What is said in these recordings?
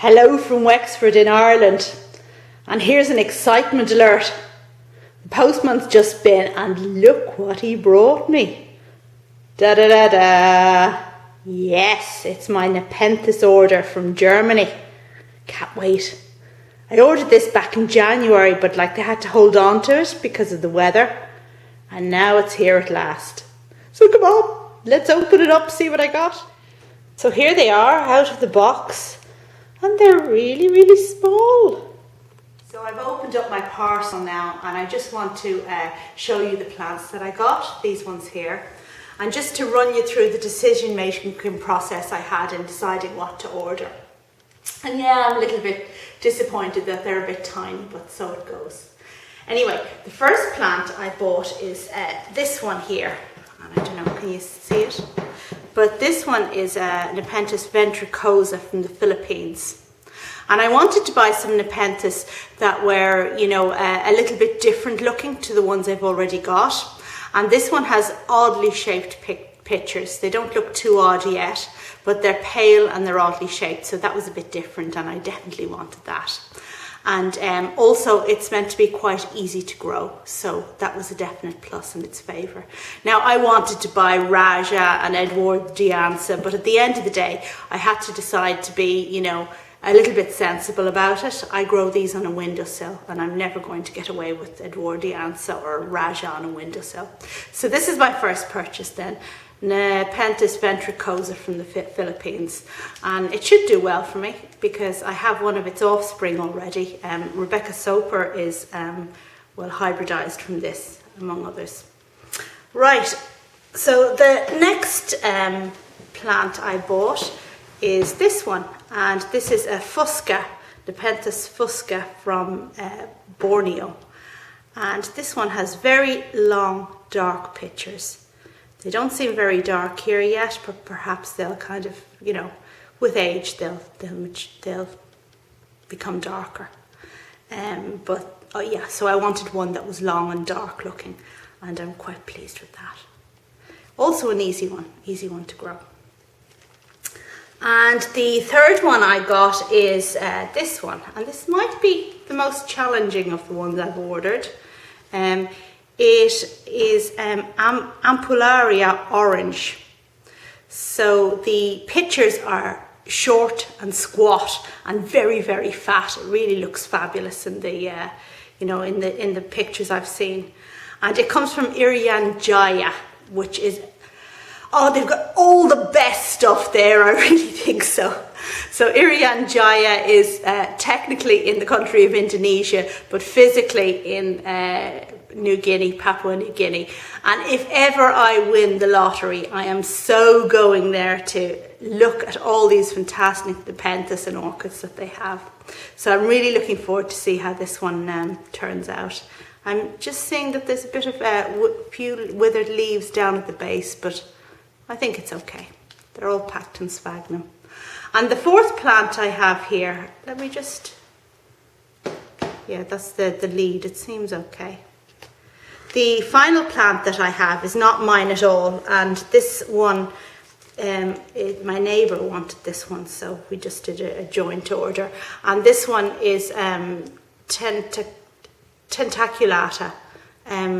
Hello from Wexford in Ireland, and here's an excitement alert. The postman's just been and look what he brought me. Da da da da. Yes, it's my Nepenthes order from Germany. Can't wait. I ordered this back in January, but they had to hold on to it because of the weather, and now it's here at last. So come on, let's open it up, see what I got. So here they are out of the box. And they're really, really small. So I've opened up my parcel now, and I just want to show you the plants that I got, these ones here. And just to run you through the decision making process I had in deciding what to order. And yeah, I'm a little bit disappointed that they're a bit tiny, but so it goes. Anyway, the first plant I bought is this one here. And I don't know, can you see it? But this one is Nepenthes ventricosa from the Philippines. And I wanted to buy some Nepenthes that were, a little bit different looking to the ones I've already got. And this one has oddly shaped pictures. They don't look too odd yet, but they're pale and they're oddly shaped. So that was a bit different, and I definitely wanted that. And also it's meant to be quite easy to grow, so that was a definite plus in its favour. Now I wanted to buy Raja and Edwardianza, but at the end of the day I had to decide to be, a little bit sensible about it. I grow these on a windowsill, and I'm never going to get away with Edwardianza or Raja on a windowsill. So this is my first purchase then. Nepenthes ventricosa from the Philippines, and it should do well for me because I have one of its offspring already. Rebecca Soper is hybridized from this, among others. Right, so the next plant I bought is this one, and this is a fusca, Nepenthes fusca from Borneo, and this one has very long dark pictures. They don't seem very dark here yet, but perhaps they'll kind of, with age they'll become darker. So I wanted one that was long and dark looking, and I'm quite pleased with that. Also an easy one to grow. And the third one I got is this one, and this might be the most challenging of the ones I've ordered. It is ampullaria orange. So the pictures are short and squat and very, very fat. It really looks fabulous in the, in the pictures I've seen. And it comes from Irian Jaya, which is, they've got all the best stuff there. I really think so. So Irian Jaya is technically in the country of Indonesia, but physically in New Guinea, Papua New Guinea. And if ever I win the lottery, I am so going there to look at all these fantastic Nepenthes and orchids that they have. So I'm really looking forward to see how this one turns out. I'm just seeing that there's a bit of few withered leaves down at the base, but I think it's okay. They're all packed in sphagnum. And the fourth plant I have here, let me just, that's the lead. It seems okay. The final plant that I have is not mine at all, and this one, my neighbour wanted this one, so we just did a joint order. And this one is tentacualata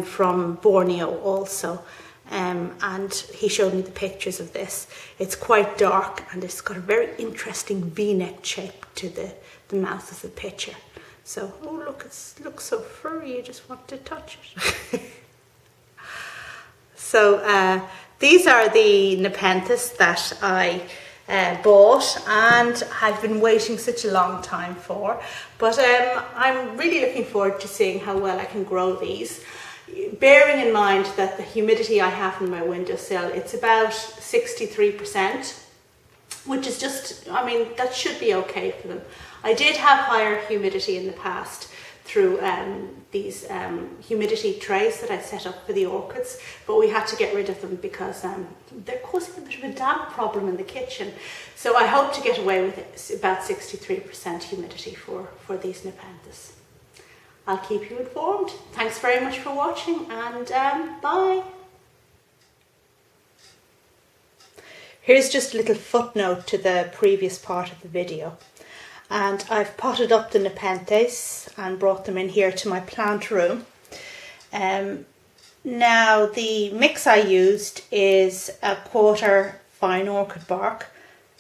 from Borneo also, and he showed me the pictures of this. It's quite dark, and it's got a very interesting V-neck shape to the mouth of the picture. So, look, it looks so furry, you just want to touch it. So, these are the Nepenthes that I bought, and I've been waiting such a long time for. But I'm really looking forward to seeing how well I can grow these. Bearing in mind that the humidity I have in my windowsill, it's about 63%, which is just, that should be okay for them. I did have higher humidity in the past through these humidity trays that I set up for the orchids, but we had to get rid of them because they're causing a bit of a damp problem in the kitchen. So I hope to get away with it, about 63% humidity for these Nepenthes. I'll keep you informed. Thanks very much for watching, and bye. Here's just a little footnote to the previous part of the video. and I've potted up the Nepenthes and brought them in here to my plant room. Now the mix I used is a quarter fine orchid bark,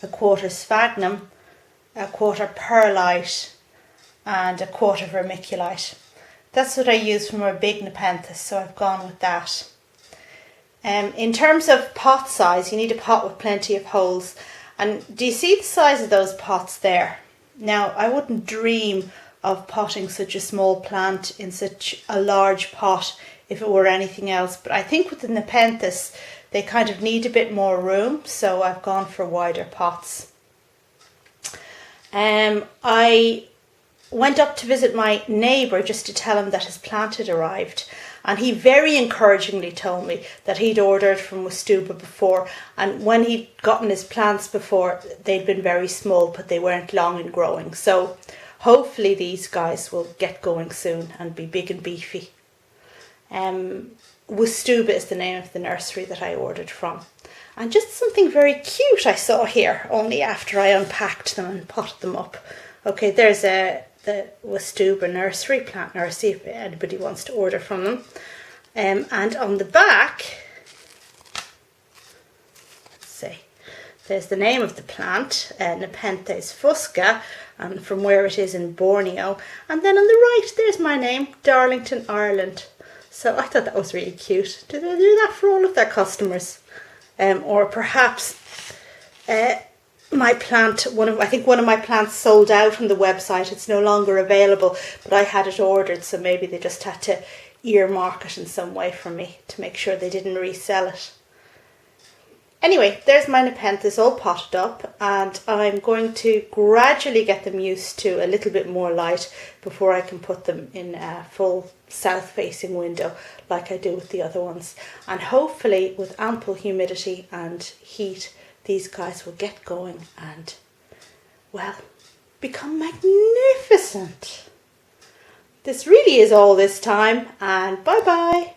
a quarter sphagnum, a quarter perlite and a quarter vermiculite. That's what I use for my big Nepenthes, so I've gone with that. In terms of pot size, you need a pot with plenty of holes. And do you see the size of those pots there? Now, I wouldn't dream of potting such a small plant in such a large pot if it were anything else. But I think with the Nepenthes, they kind of need a bit more room, so I've gone for wider pots. I went up to visit my neighbour just to tell him that his plant had arrived, and he very encouragingly told me that he'd ordered from Westuba before, and when he'd gotten his plants before, they'd been very small but they weren't long in growing, so hopefully these guys will get going soon and be big and beefy. Westuba is the name of the nursery that I ordered from. And just something very cute I saw here only after I unpacked them and potted them up. Okay, there's the Westuba nursery, plant nursery, if anybody wants to order from them. And on the back, let's see, there's the name of the plant, Nepenthes fusca, and from where it is in Borneo. And then on the right, there's my name, Darlington, Ireland. So I thought that was really cute. Do they do that for all of their customers? Or perhaps my plant, I think one of my plants sold out on the website. It's no longer available, but I had it ordered, so maybe they just had to earmark it in some way for me to make sure they didn't resell it. Anyway, there's my Nepenthes all potted up, and I'm going to gradually get them used to a little bit more light before I can put them in a full south-facing window like I do with the other ones. And hopefully with ample humidity and heat, these guys will get going and, well, become magnificent. This really is all this time, and bye-bye.